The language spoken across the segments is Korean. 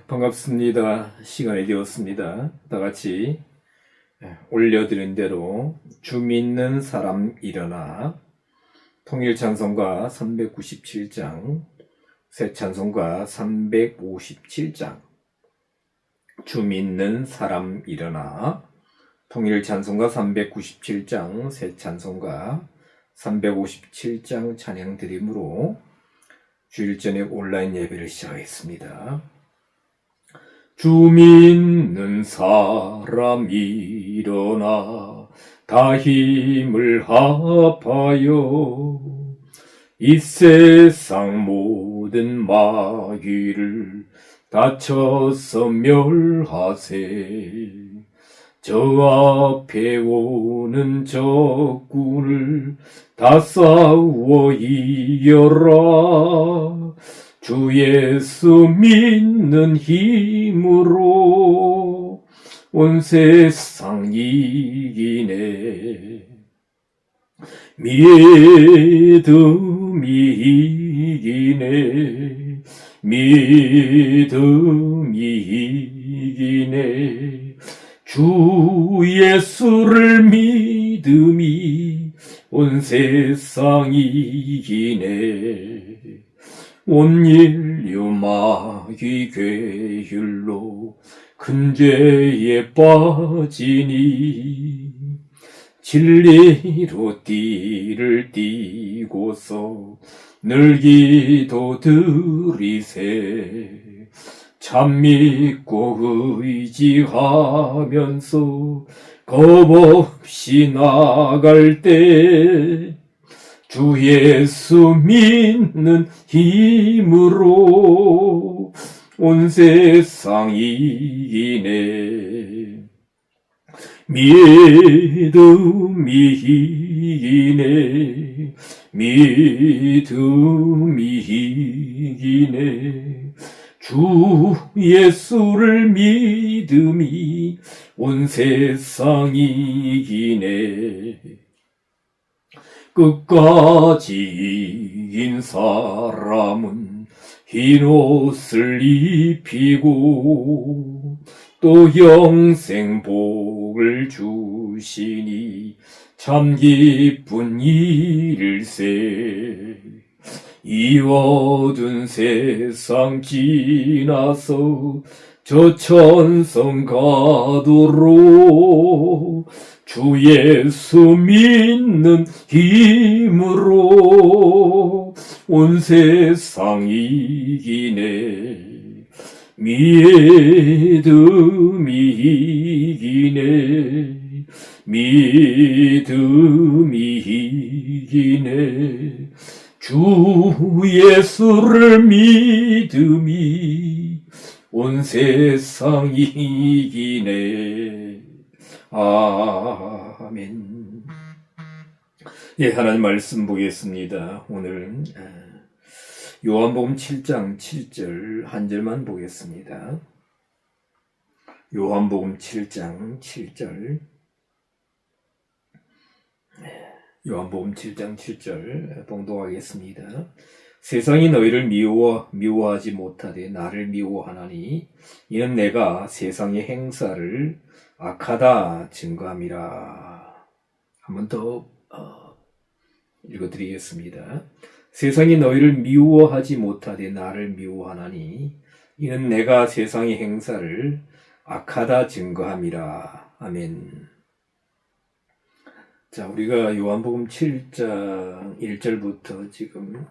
반갑습니다. 시간이 되었습니다. 다 같이 올려드린 대로 주 믿는 사람 일어나 통일찬송가 397장, 새찬송가 357장, 주 믿는 사람 일어나 통일찬송가 397장, 새찬송가 357장 찬양 드림으로 주일 저녁 온라인 예배를 시작하겠습니다. 주 믿는 사람 일어나 다 힘을 합하여 이 세상 모든 마귀를 다쳐서 멸하세. 저 앞에 오는 적군을 다 싸워 이겨라. 주 예수 믿는 힘으로 온 세상 이기네. 믿음이 이기네. 믿음이 이기네. 주 예수를 믿음이 온 세상 이기네. 온 인류 마귀 괴율로 큰 죄에 빠지니 진리로 띠를 띠고서 늘 기도 드리세. 참 믿고 의지하면서 겁없이 나갈 때 주 예수 믿는 힘으로 온 세상 이기네. 믿음이 이기네. 믿음이 이기네. 주 예수를 믿음이 온 세상 이기네. 끝까지 이긴 사람은 흰 옷을 입히고 또 영생 복을 주시니 참 기쁜 일일세. 이 어두운 세상 지나서 저 천성 가도록 주 예수 믿는 힘으로 온 세상 이기네. 믿음이 이기네. 믿음이 이기네. 주 예수를 믿음이 온 세상 이기네. 아멘. 예, 하나님 말씀 보겠습니다. 오늘 요한복음 7장 7절 한 절만 보겠습니다. 요한복음 7장 7절. 요한복음 7장 7절 봉독하겠습니다. 세상이 너희를 미워하지 못하되 나를 미워하나니 이는 내가 세상의 행사를 악하다 증거함이라. 한 번 더 읽어드리겠습니다. 세상이 너희를 미워하지 못하되 나를 미워하나니 이는 내가 세상의 행사를 악하다 증거함이라. 아멘. 자, 우리가 요한복음 7장 1절부터 지금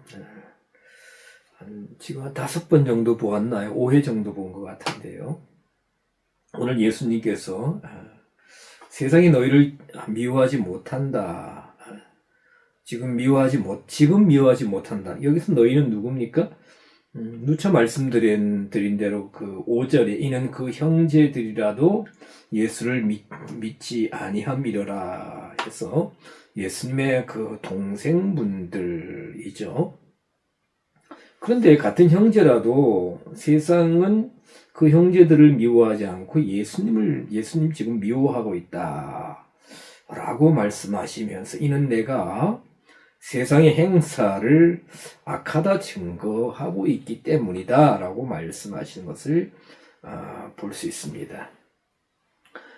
한 5번 정도 보았나요? 5회 정도 본 것 같은데요. 오늘 예수님께서 세상이 너희를 미워하지 못한다. 지금 미워하지 못한다. 여기서 너희는 누굽니까? 누차 말씀드린 대로 그 5절에 이는 그 형제들이라도 예수를 믿지 아니함이러라 해서 예수님의 그 동생분들이죠. 그런데 같은 형제라도 세상은 그 형제들을 미워하지 않고 예수님 지금 미워하고 있다 라고 말씀하시면서 이는 내가 세상의 행사를 악하다 증거하고 있기 때문이다 라고 말씀하시는 것을 볼 수 있습니다.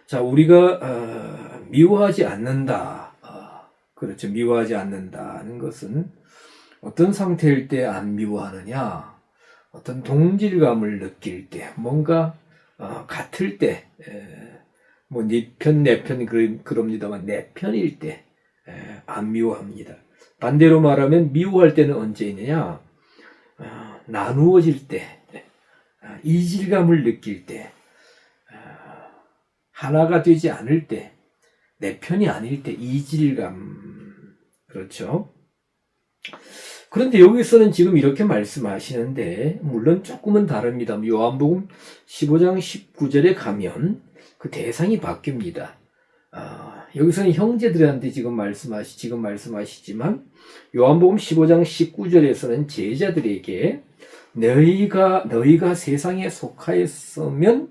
자, 우리가 미워하지 않는다. 그렇죠. 미워하지 않는다는 것은 어떤 상태일 때 안 미워하느냐? 어떤 동질감을 느낄 때, 뭔가 같을 때, 뭐 네 편 내 편 그럽니다만 내 편일 때 안 미워합니다. 반대로 말하면 미워할 때는 언제 있느냐? 나누어질 때, 이질감을 느낄 때, 하나가 되지 않을 때, 내 편이 아닐 때 이질감. 그렇죠? 그런데 여기서는 지금 이렇게 말씀하시는데 물론 조금은 다릅니다. 요한복음 15장 19절에 가면 그 대상이 바뀝니다. 여기서는 형제들한테 지금 말씀하시지만 요한복음 15장 19절에서는 제자들에게 너희가 세상에 속하였으면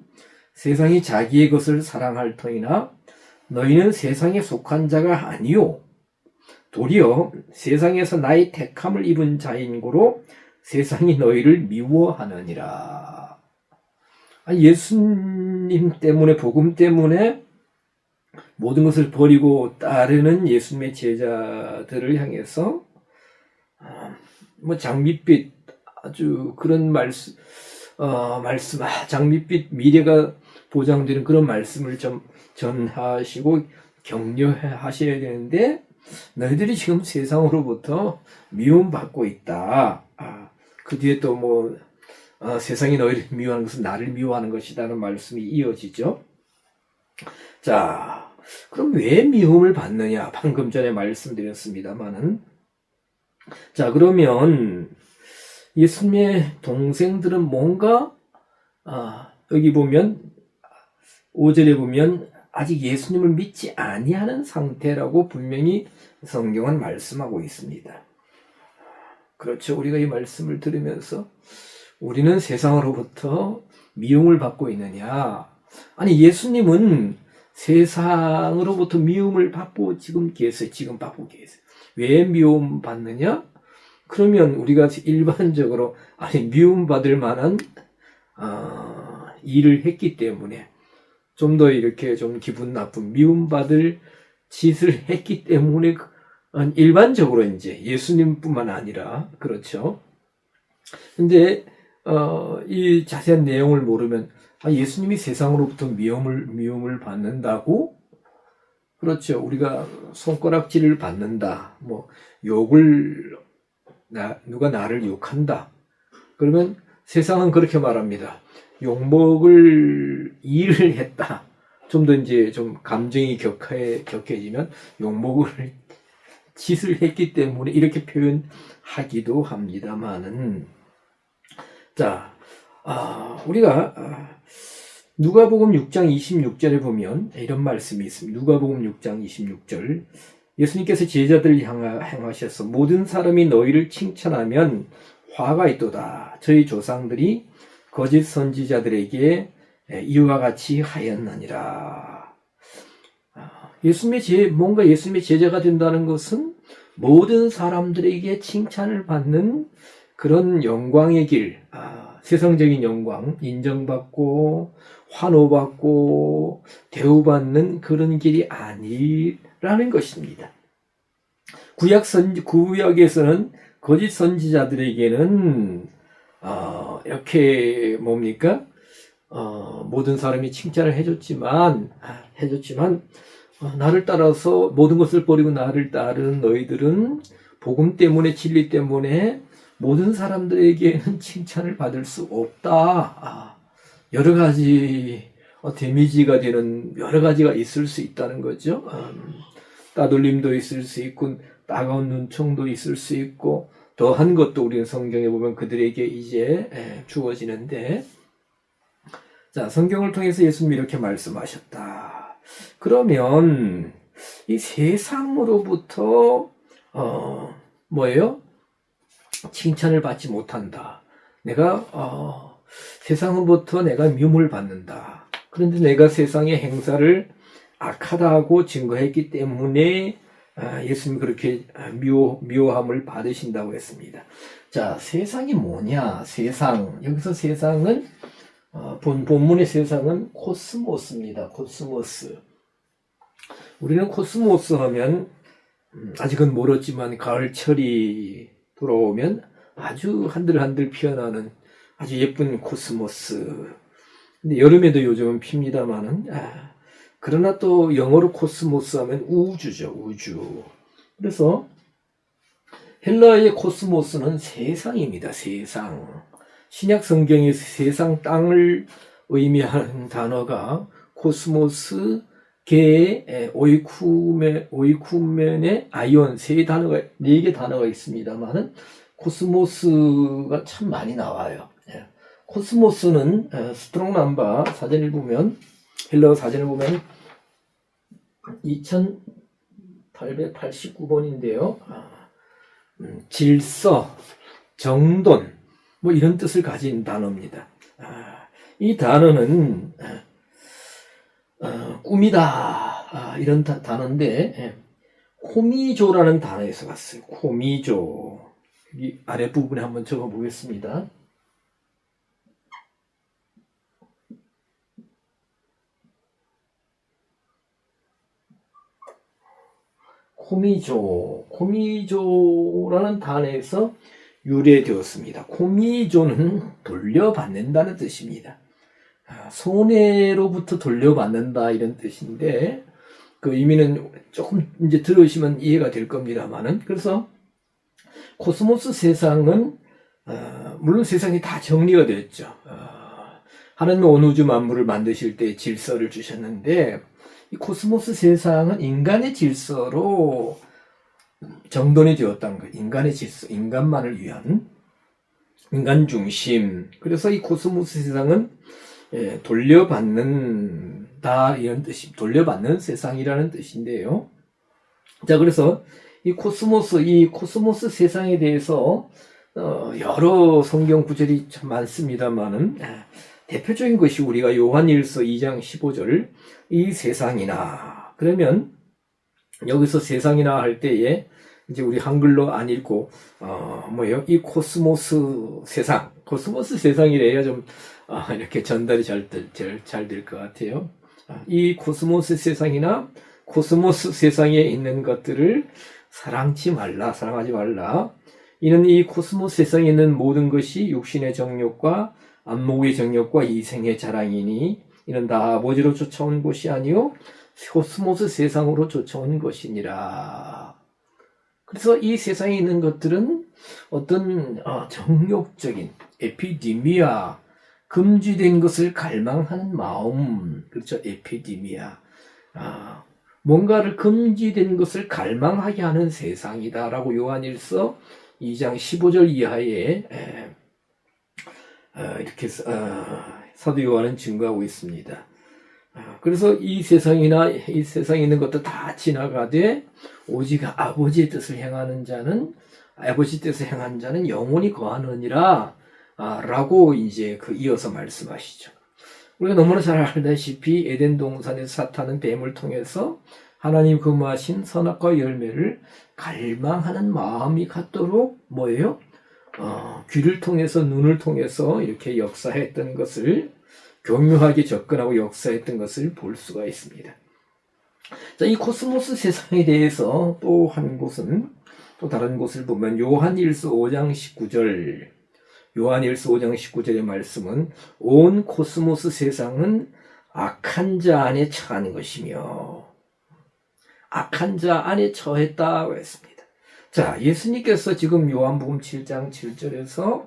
세상이 자기의 것을 사랑할 터이나 너희는 세상에 속한 자가 아니요 도리어 세상에서 나의 택함을 입은 자인 고로 세상이 너희를 미워하느니라. 예수님 때문에 복음 때문에 모든 것을 버리고 따르는 예수님의 제자들을 향해서 뭐 장밋빛 아주 그런 말씀 장밋빛 미래가 보장되는 그런 말씀을 좀 전하시고 격려하셔야 되는데 너희들이 지금 세상으로부터 미움받고 있다. 그 뒤에 또 뭐 세상이 너희를 미워하는 것은 나를 미워하는 것이라는 말씀이 이어지죠. 자, 그럼 왜 미움을 받느냐? 방금 전에 말씀드렸습니다만은 자, 그러면 예수님의 동생들은 뭔가 여기 보면 5절에 보면 아직 예수님을 믿지 아니하는 상태라고 분명히 성경은 말씀하고 있습니다. 그렇죠. 우리가 이 말씀을 들으면서 우리는 세상으로부터 미움을 받고 있느냐? 아니, 예수님은 세상으로부터 미움을 받고 지금 받고 계세요. 왜 미움 받느냐? 그러면 우리가 일반적으로 미움 받을 만한 일을 했기 때문에 좀 더 이렇게 좀 기분 나쁜 미움받을 짓을 했기 때문에 일반적으로 이제 예수님뿐만 아니라 그렇죠. 근데 이 자세한 내용을 모르면 예수님이 세상으로부터 미움을 받는다고? 그렇죠. 우리가 손가락질을 받는다. 뭐 욕을 누가 나를 욕한다. 그러면 세상은 그렇게 말합니다. 욕먹을 일을 했다. 좀 더 이제 좀 감정이 격해지면 욕먹을 짓을 했기 때문에 이렇게 표현하기도 합니다만은 자, 우리가 누가복음 6장 26절에 보면 이런 말씀이 있습니다. 누가복음 6장 26절 예수님께서 제자들을 향하셔서 모든 사람이 너희를 칭찬하면 화가 있도다. 저희 조상들이 거짓 선지자들에게 이와 같이 하였느니라. 뭔가 예수님의 제자가 된다는 것은 모든 사람들에게 칭찬을 받는 그런 영광의 길, 세상적인 영광, 인정받고 환호받고 대우받는 그런 길이 아니라는 것입니다. 구약에서는 거짓 선지자들에게는 이렇게 뭡니까? 모든 사람이 칭찬을 해줬지만 나를 따라서 모든 것을 버리고 나를 따르는 너희들은 복음 때문에 진리 때문에 모든 사람들에게는 칭찬을 받을 수 없다. 여러 가지 데미지가 되는 여러 가지가 있을 수 있다는 거죠. 따돌림도 있을 수 있고 따가운 눈총도 있을 수 있고 더한 것도 우리는 성경에 보면 그들에게 이제 주어지는데 자, 성경을 통해서 예수님이 이렇게 말씀하셨다. 그러면 이 세상으로부터 뭐예요? 칭찬을 받지 못한다. 내가 세상으로부터 내가 미움을 받는다. 그런데 내가 세상의 행사를 악하다고 증거했기 때문에 예수님이 그렇게 미워함을 받으신다고 했습니다. 자, 세상이 뭐냐? 세상. 여기서 세상은 본문의 세상은 코스모스입니다. 코스모스. 우리는 코스모스 하면 아직은 멀었지만 가을철이 돌아오면 아주 한들한들 피어나는 아주 예쁜 코스모스. 근데 여름에도 요즘은 핍니다만은 그러나 또 영어로 코스모스 하면 우주죠. 우주. 그래서 헬라어의 코스모스는 세상입니다. 세상. 신약 성경의 세상 땅을 의미하는 단어가 코스모스, 개, 오이쿠멘의 아이온 네 개 단어가 있습니다만은 코스모스가 참 많이 나와요. 코스모스는 스트롱 넘버 사전을 보면 헬라어 사전을 보면 2889번인데요. 질서, 정돈 뭐 이런 뜻을 가진 단어입니다. 이 단어는 꿈이다 이런 단어인데 코미조라는 단어에서 왔어요. 코미조. 여기 아랫부분에 한번 적어 보겠습니다. 코미조라는 단어에서 유래되었습니다. 코미조는 돌려받는다는 뜻입니다. 손해로부터 돌려받는다 이런 뜻인데 그 의미는 조금 이제 들으시면 이해가 될 겁니다만은 그래서 코스모스 세상은 물론 세상이 다 정리가 되었죠. 하나님은 온 우주 만물을 만드실 때 질서를 주셨는데 이 코스모스 세상은 인간의 질서로 정돈이 되었다는 거예요. 인간의 질서, 인간만을 위한 인간 중심. 그래서 이 코스모스 세상은 돌려받는다 이런 뜻이 돌려받는 세상이라는 뜻인데요. 자, 그래서 이 코스모스 세상에 대해서 여러 성경 구절이 참 많습니다만은 대표적인 것이 우리가 요한일서 2장 15절 이 세상이나 그러면 여기서 세상이나 할 때에 이제 우리 한글로 안 읽고 이 코스모스 세상이래야 좀 이렇게 전달이 잘 될 것 같아요. 이 코스모스 세상이나 코스모스 세상에 있는 것들을 사랑하지 말라. 이는 이 코스모스 세상에 있는 모든 것이 육신의 정욕과 안목의 정욕과 이생의 자랑이니 이는 다 아버지로 쫓아온 것이 아니요 코스모스 세상으로 쫓아온 것이니라. 그래서 이 세상에 있는 것들은 어떤 정욕적인 에피디미아, 금지된 것을 갈망하는 마음, 그렇죠? 에피디미아, 뭔가를 금지된 것을 갈망하게 하는 세상이다라고 요한일서 2장 15절 이하에 이렇게 사도 요한은 증거하고 있습니다. 그래서 이 세상에 있는 것도 다 지나가되 오직 아버지의 뜻을 행하는 자는 영원히 거하느니라 라고 이제 이어서 말씀하시죠. 우리가 너무나 잘 알다시피 에덴 동산에서 사탄은 뱀을 통해서 하나님 금하신 선악과 열매를 갈망하는 마음이 갖도록 뭐예요? 귀를 통해서 눈을 통해서 이렇게 역사했던 것을 교묘하게 접근하고 역사했던 것을 볼 수가 있습니다. 자, 이 코스모스 세상에 대해서 또 다른 곳을 보면 요한일서 5장 19절의 말씀은 온 코스모스 세상은 악한 자 안에 처한 것이며 악한 자 안에 처했다고 했습니다. 자, 예수님께서 지금 요한복음 7장 7절에서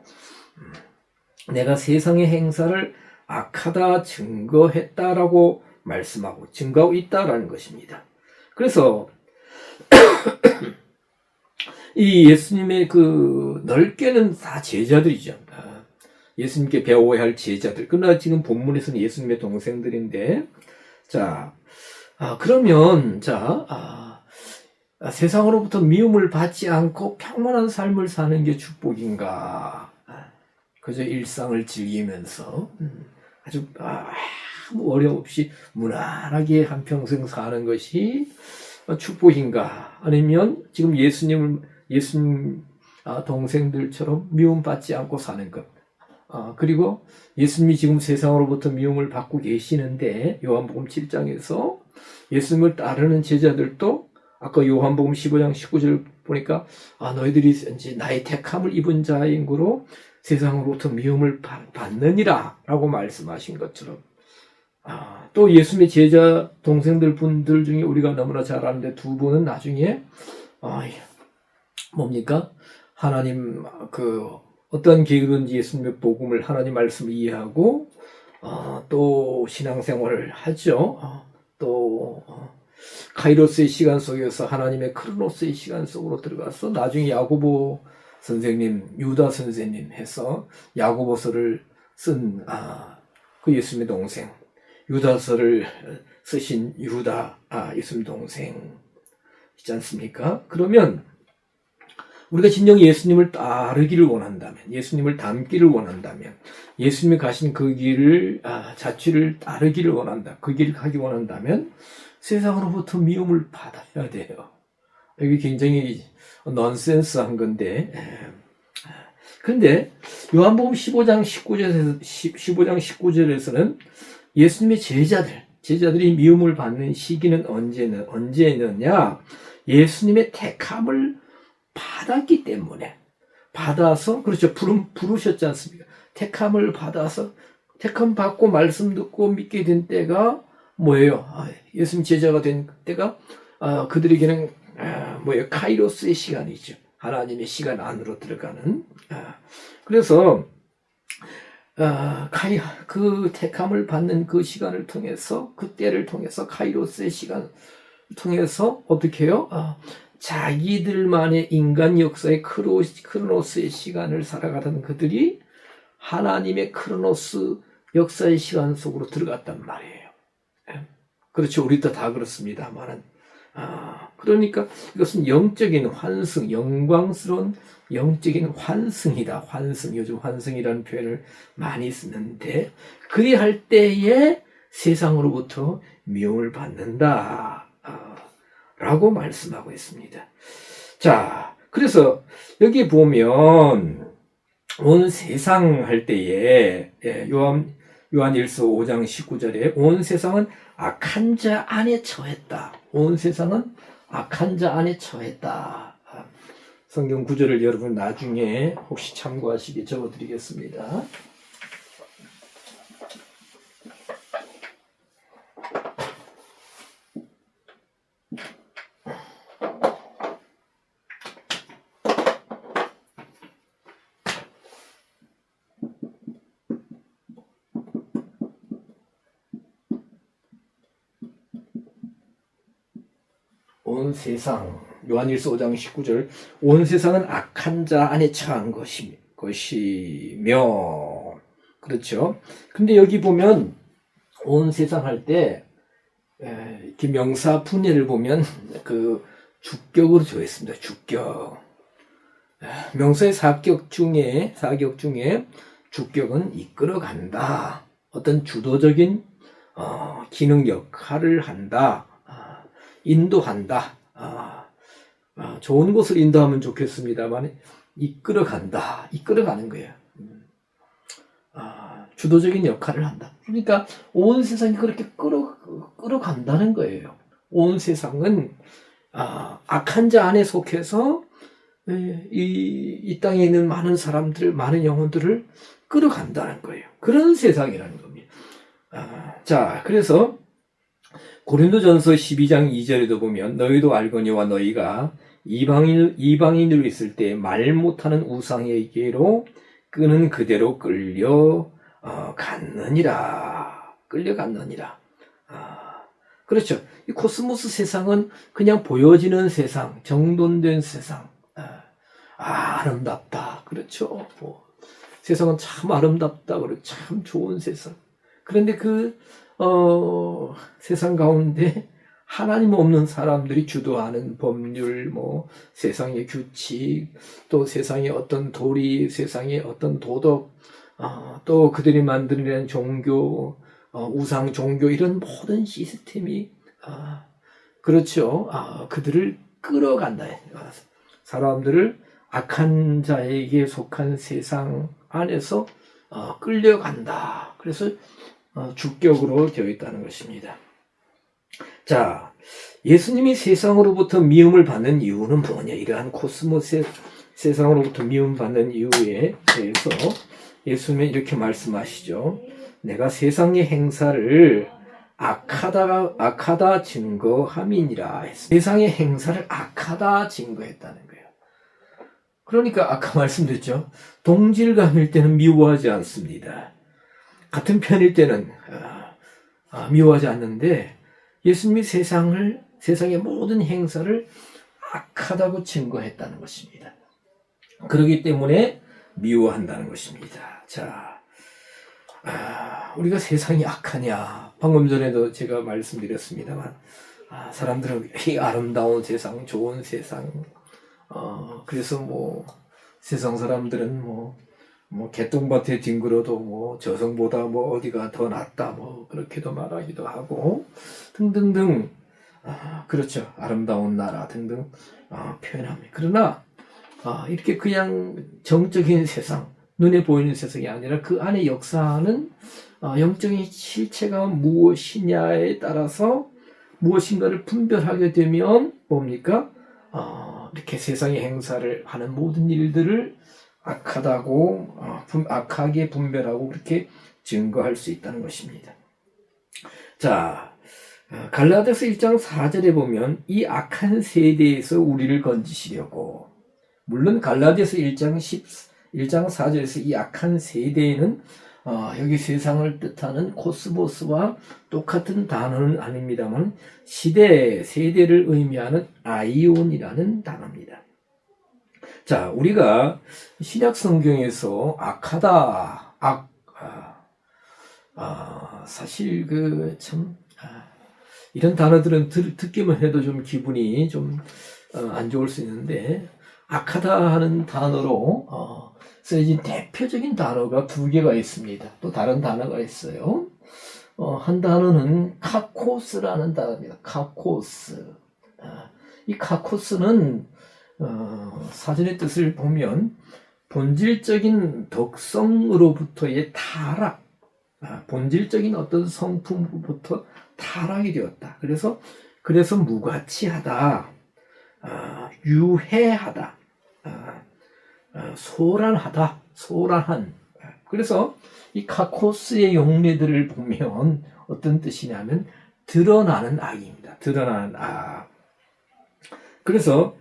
내가 세상의 행사를 악하다 증거했다라고 말씀하고 증거하고 있다라는 것입니다. 그래서 이 예수님의 넓게는 다 제자들이죠. 예수님께 배워야 할 제자들. 그러나 지금 본문에서는 예수님의 동생들인데, 그러면 세상으로부터 미움을 받지 않고 평안한 삶을 사는 게 축복인가? 그저 일상을 즐기면서 아주 아무 어려움 없이 무난하게 한평생 사는 것이 축복인가? 아니면 지금 예수님 동생들처럼 미움받지 않고 사는 것. 그리고 예수님이 지금 세상으로부터 미움을 받고 계시는데 요한복음 7장에서 예수님을 따르는 제자들도 아까 요한복음 15장 19절 보니까 너희들이 이제 나의 택함을 입은 자인 거로 세상으로부터 미움을 받느니라 라고 말씀하신 것처럼 또 예수님의 제자 동생들 분들 중에 우리가 너무나 잘 아는데 두 분은 나중에 뭡니까? 하나님 어떤 계기든지 예수님의 복음을 하나님 말씀을 이해하고 또 신앙생활을 하죠. 또 카이로스의 시간 속에서 하나님의 크로노스의 시간 속으로 들어가서 나중에 야고보 선생님, 유다 선생님 해서 야고보서를 쓴 그 예수님의 동생, 유다서를 쓰신 유다 예수님 동생 있지 않습니까? 그러면 우리가 진정 예수님을 따르기를 원한다면, 예수님을 닮기를 원한다면, 예수님이 가신 그 길을, 자취를 따르기를 원한다. 그 길을 가기 원한다면, 세상으로부터 미움을 받아야 돼요. 이게 굉장히 넌센스한 건데, 근데, 요한복음 15장 19절에서는 예수님의 제자들이 미움을 받는 시기는 언제느냐? 예수님의 택함을 받았기 때문에 그렇죠. 부르셨지 않습니까? 택함을 받아서 택함 받고 말씀 듣고 믿게 된 때가 뭐예요? 예수님 제자가 된 때가 그들에게는 뭐예요? 카이로스의 시간이죠. 하나님의 시간 안으로 들어가는. 그래서 그 택함을 받는 그 시간을 통해서 그 때를 통해서 카이로스의 시간을 통해서 어떻게 해요? 자기들만의 인간 역사의 크로노스의 시간을 살아가던 그들이 하나님의 크로노스 역사의 시간 속으로 들어갔단 말이에요. 그렇죠. 우리도 다 그렇습니다만은. 그러니까 이것은 영적인 환승, 영광스러운 영적인 환승이다. 환승. 요즘 환승이라는 표현을 많이 쓰는데, 그리할 때에 세상으로부터 미움을 받는다. 라고 말씀하고 있습니다. 자, 그래서 여기 보면 온 세상 할 때에 요한일서 5장 19절에 온 세상은 악한 자 안에 처했다. 온 세상은 악한 자 안에 처했다. 성경 구절을 여러분 나중에 혹시 참고하시기 적어드리겠습니다. 온 세상, 요한일서 5장 19절, 온 세상은 악한 자 안에 처한 것이며, 그렇죠. 근데 여기 보면, 온 세상 할 때, 이렇게 명사 분해를 보면, 주격으로 조했습니다. 주격. 명사의 사격 중에, 주격은 이끌어간다. 어떤 주도적인, 기능 역할을 한다. 인도한다. 좋은 곳을 인도하면 좋겠습니다만 이끌어간다. 이끌어가는 거예요. 주도적인 역할을 한다. 그러니까 온 세상이 그렇게 끌어간다는 거예요. 온 세상은 악한 자 안에 속해서 이 땅에 있는 많은 사람들, 많은 영혼들을 끌어간다는 거예요. 그런 세상이라는 겁니다. 자, 그래서 고린도전서 12장 2절에도 보면 너희도 알거니와 너희가 이방인으로 있을 때 말 못하는 우상에게로 끄는 그대로 끌려갔느니라. 그렇죠. 이 코스모스 세상은 그냥 보여지는 세상, 정돈된 세상. 아름답다. 그렇죠. 세상은 참 아름답다. 그리고 참 좋은 세상. 그런데 세상 가운데 하나님 없는 사람들이 주도하는 법률, 세상의 규칙, 또 세상의 어떤 도리, 세상의 어떤 도덕, 또 그들이 만들어낸 종교, 우상 종교, 이런 모든 시스템이, 그렇죠. 그들을 끌어간다. 사람들을 악한 자에게 속한 세상 안에서 끌려간다. 그래서 주격으로 되어 있다는 것입니다. 자, 예수님이 세상으로부터 미움을 받는 이유는 뭐냐? 이러한 코스모스의 세상으로부터 미움을 받는 이유에 대해서 예수님은 이렇게 말씀하시죠. 내가 세상의 행사를 악하다 증거함이니라 했습니다. 세상의 행사를 악하다 증거했다는 거예요. 그러니까 아까 말씀드렸죠. 동질감일 때는 미워하지 않습니다. 같은 편일 때는 미워하지 않는데 예수님이 세상의 모든 행사를 악하다고 증거했다는 것입니다. 그렇기 때문에 미워한다는 것입니다. 자, 우리가 세상이 악하냐? 방금 전에도 제가 말씀드렸습니다만, 사람들은 이 아름다운 세상, 좋은 세상, 그래서 세상 사람들은 개똥밭에 뒹굴어도 저승보다 어디가 더 낫다, 그렇게도 말하기도 하고, 등등등, 그렇죠. 아름다운 나라 등등, 표현합니다. 그러나, 이렇게 그냥 정적인 세상, 눈에 보이는 세상이 아니라 그 안에 역사하는 영적인 실체가 무엇이냐에 따라서 무엇인가를 분별하게 되면 뭡니까? 이렇게 세상의 행사를 하는 모든 일들을 악하게 분별하고 그렇게 증거할 수 있다는 것입니다. 자, 갈라디아서 1장 4절에 보면 이 악한 세대에서 우리를 건지시려고, 물론 갈라디아서 1장 4절에서 이 악한 세대에는 여기 세상을 뜻하는 코스모스와 똑같은 단어는 아닙니다만 세대를 의미하는 아이온이라는 단어입니다. 자, 우리가 신약 성경에서 악하다, 사실 이런 단어들은 듣기만 해도 좀 기분이 좀 안 좋을 수 있는데, 악하다 하는 단어로 쓰여진 대표적인 단어가 두 개가 있습니다. 또 다른 단어가 있어요. 한 단어는 카코스라는 단어입니다. 카코스. 이 카코스는 사전의 뜻을 보면 본질적인 덕성으로부터의 타락, 본질적인 어떤 성품으로부터 타락이 되었다. 그래서 무가치하다, 유해하다, 소란한. 그래서 이 카코스의 용례들을 보면 어떤 뜻이냐면 드러나는 악입니다. 드러나는 악. 그래서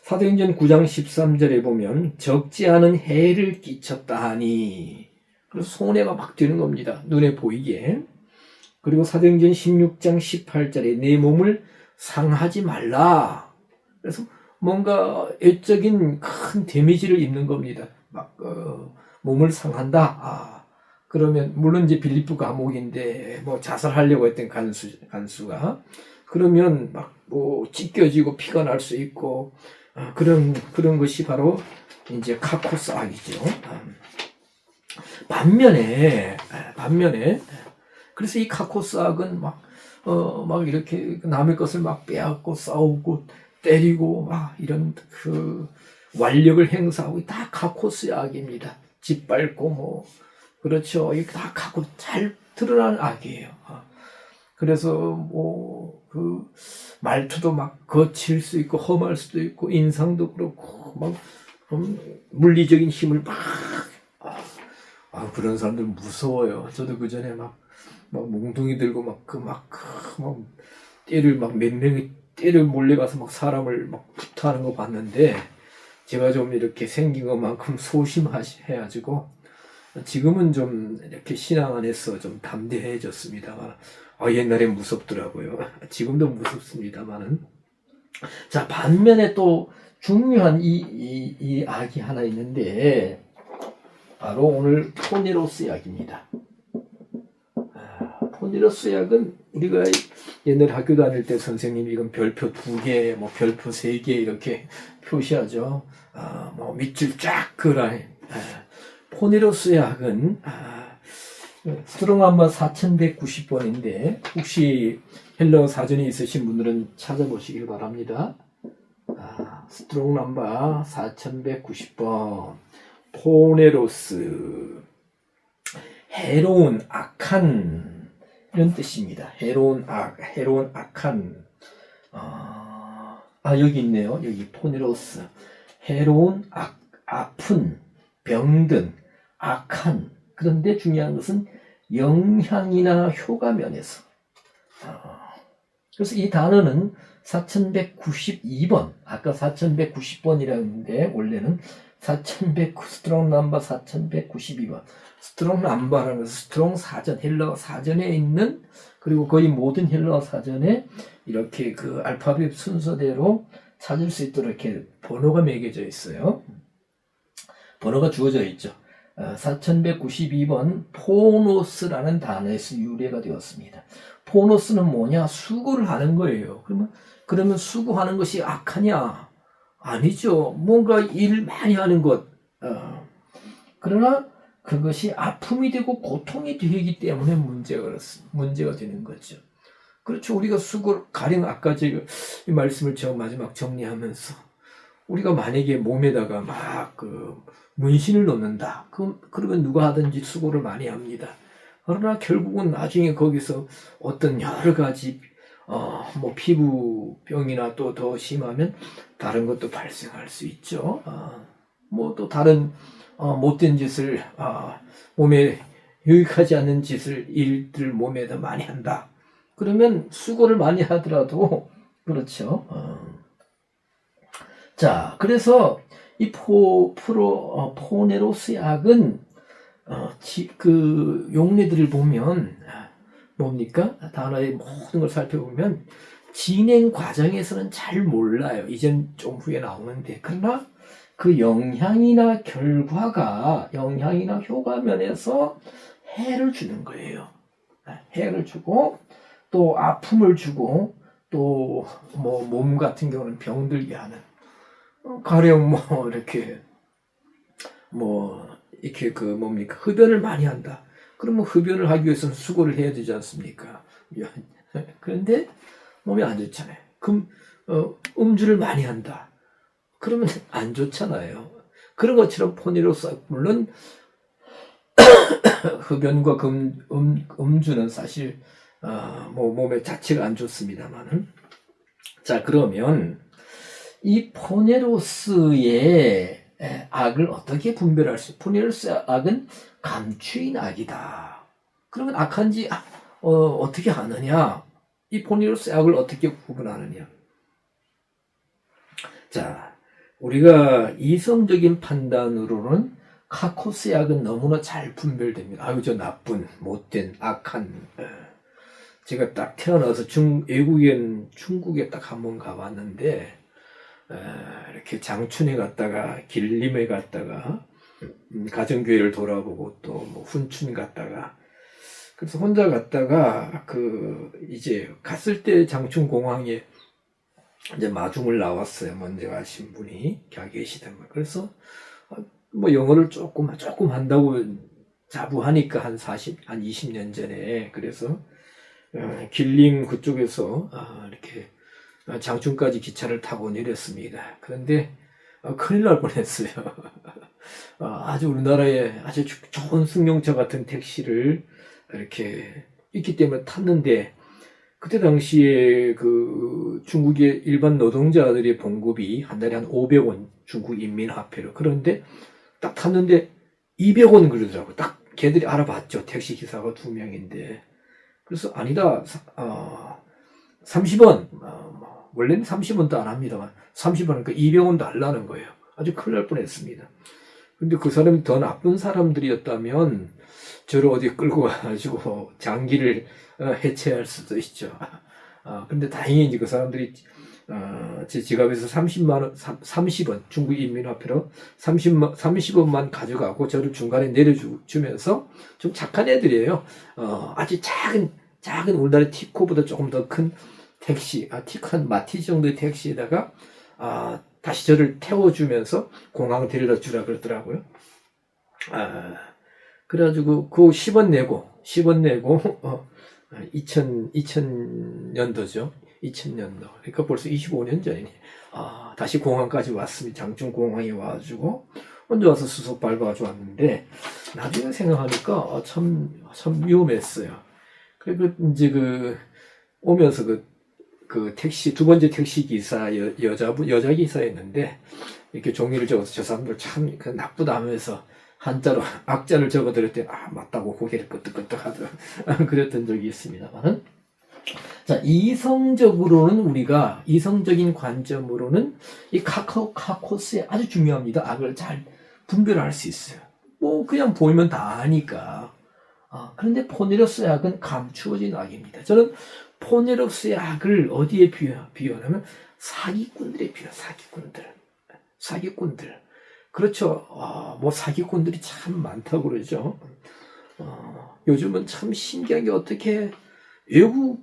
사도행전 9장 13절에 보면 적지 않은 해를 끼쳤다 하니, 그래서 손해가 막 되는 겁니다. 눈에 보이게. 그리고 사도행전 16장 18절에 내 몸을 상하지 말라. 그래서 뭔가 애적인 큰 데미지를 입는 겁니다. 몸을 상한다. 그러면 물론 이제 빌립보 감옥인데 자살하려고 했던 간수가 그러면 찢겨지고 피가 날 수 있고, 그런 것이 바로 이제 카코스 악이죠. 반면에 그래서 이 카코스 악은 이렇게 남의 것을 빼앗고 싸우고 때리고 이런 완력을 행사하고 다 카코스의 악입니다. 짓밟고 그렇죠. 이게 다 잘 드러나는 악이에요. 그래서 말투도 거칠 수 있고 험할 수도 있고 인상도 그렇고 물리적인 힘을 그런 사람들 무서워요. 저도 그 전에 몽둥이 들고 떼를 몇 명이 떼를 몰래 가서 사람을 구타하는 거 봤는데, 제가 좀 이렇게 생긴 것만큼 소심해가지고 지금은 좀 이렇게 신앙 안에서 좀 담대해졌습니다만, 옛날엔 무섭더라고요. 지금도 무섭습니다만은. 자, 반면에 또 중요한 이 악이 하나 있는데, 바로 오늘 포니로스 약입니다. 포니로스 약은 우리가 옛날 학교 다닐 때 선생님이 이건 별표 2개, 별표 3개 이렇게 표시하죠. 밑줄 쫙 그으라. 포니로스 약은 스트롱 넘버 4190번인데 혹시 헬러 사전이 있으신 분들은 찾아보시길 바랍니다. 스트롱 넘버 4190번. 포네로스, 해로운, 악한, 이런 뜻입니다. 해로운 악한. 여기 있네요. 여기 포네로스. 해로운, 아픈, 병든, 악한. 그런데 중요한 것은 영향이나 효과 면에서. 그래서 이 단어는 4192번, 아까 4190번이라는데 원래는 스트롱 넘버 4192번. 스트롱 넘버라는 것은 스트롱 사전, 헬러 사전에 있는, 그리고 거의 모든 헬러 사전에 이렇게 그 알파벳 순서대로 찾을 수 있도록 이렇게 번호가 매겨져 있어요. 번호가 주어져 있죠. 4192번 포노스라는 단어에서 유래가 되었습니다. 포노스는 뭐냐? 수고를 하는 거예요. 그러면 수고하는 것이 악하냐? 아니죠. 뭔가 일 많이 하는 것. 그러나 그것이 아픔이 되고 고통이 되기 때문에 문제가 되는 거죠. 그렇죠. 우리가 가령 아까 제가 이 말씀을 마지막 정리하면서 우리가 만약에 몸에다가 막 문신을 놓는다. 그러면 누가 하든지 수고를 많이 합니다. 그러나 결국은 나중에 거기서 어떤 여러 가지 피부병이나 또 더 심하면 다른 것도 발생할 수 있죠. 또 다른 못된 짓을 몸에 유익하지 않는 일들 몸에다 많이 한다. 그러면 수고를 많이 하더라도 그렇죠. 자, 그래서 이 포네로스의 악은 그 용례들을 보면 뭡니까? 단어의 모든 걸 살펴보면 진행 과정에서는 잘 몰라요. 이젠 좀 후에 나오는데. 그러나 그 영향이나 효과 면에서 해를 주는 거예요. 해를 주고 또 아픔을 주고 또 몸 같은 경우는 병들게 하는, 가령 이렇게 흡연을 많이 한다. 그러면 흡연을 하기 위해서는 수고를 해야 되지 않습니까? 그런데 몸이 안 좋잖아요. 그럼 음주를 많주 한다. 그러면 안 좋잖아요. 그런 것처럼 포네로스, 물론 흡연과 음주는 사실 몸에 자체가 안 좋습니다만은. 자, 그러면 이 포네로스의 악을 어떻게 분별할 포네로스의 악은 감추인 악이다. 그러면 악한지 어떻게 아느냐? 이 포네로스의 악을 어떻게 구분하느냐? 자, 우리가 이성적인 판단으로는 카코스의 악은 너무나 잘 분별됩니다. 저 나쁜, 못된, 악한. 제가 딱 태어나서 외국엔 중국에 딱 한 번 가봤는데, 이렇게 장춘에 갔다가 길림에 갔다가 가정교회를 돌아보고 또 훈춘 갔다가, 그래서 혼자 갔다가 이제 갔을 때 장춘 공항에 이제 마중을 나왔어요. 먼저 가신 분이 계시단 말이에요. 그래서 영어를 조금 한다고 자부하니까 한 20년 전에. 그래서 길림 그쪽에서 이렇게 장춘까지 기차를 타고 내렸습니다. 그런데 큰일 날 뻔했어요. 아주 우리나라에 아주 좋은 승용차 같은 택시를 이렇게 있기 때문에 탔는데, 그때 당시에 중국의 일반 노동자들의 봉급이 한 달에 한 500원, 중국 인민화폐로. 그런데 딱 탔는데 200원 그러더라고. 딱 걔들이 알아봤죠. 택시 기사가 2명인데. 그래서 아니다, 30원. 원래는 30원도 안 합니다만 30원, 그러니까 200원도 하려는 거예요. 아주 큰일 날 뻔했습니다. 근데 그 사람이 더 나쁜 사람들이었다면 저를 어디 끌고 가가지고 장기를 해체할 수도 있죠. 근데 다행히 이제 그 사람들이 제 지갑에서 30원, 중국 인민화폐로 30원만 가져가고 저를 중간에 내려주면서, 좀 착한 애들이에요. 아주 작은 우리나라 티코보다 조금 더 큰 택시, 한 마티즈 정도의 택시에다가 다시 저를 태워주면서 공항 데려다 주라 그러더라고요. 그래가지고 그 10원 내고 2000년도죠. 2000년도. 그러니까 벌써 25년 전이네. 다시 공항까지 왔습니다. 장충 공항에 와가지고 혼자 와서 수석 밟아가지고 왔는데, 나중에 생각하니까 참 위험했어요. 그리고 이제 오면서 택시, 두 번째 택시 기사, 여자 기사였는데, 이렇게 종이를 적어서 저 사람들 참 나쁘다 하면서 한자로 악자를 적어드렸더니, 맞다고 고개를 끄덕끄덕 하더라. 그랬던 적이 있습니다만은. 자, 이성적인 관점으로는 이 카코스에 아주 중요합니다. 악을 잘 분별할 수 있어요. 그냥 보이면 다 아니까. 그런데 포네로스의 악은 감추어진 악입니다. 저는 포네로스의 악을 어디에 비유하냐면 사기꾼들에 비유해요. 사기꾼들. 그렇죠. 사기꾼들이 참 많다고 그러죠. 요즘은 참 신기한 게 어떻게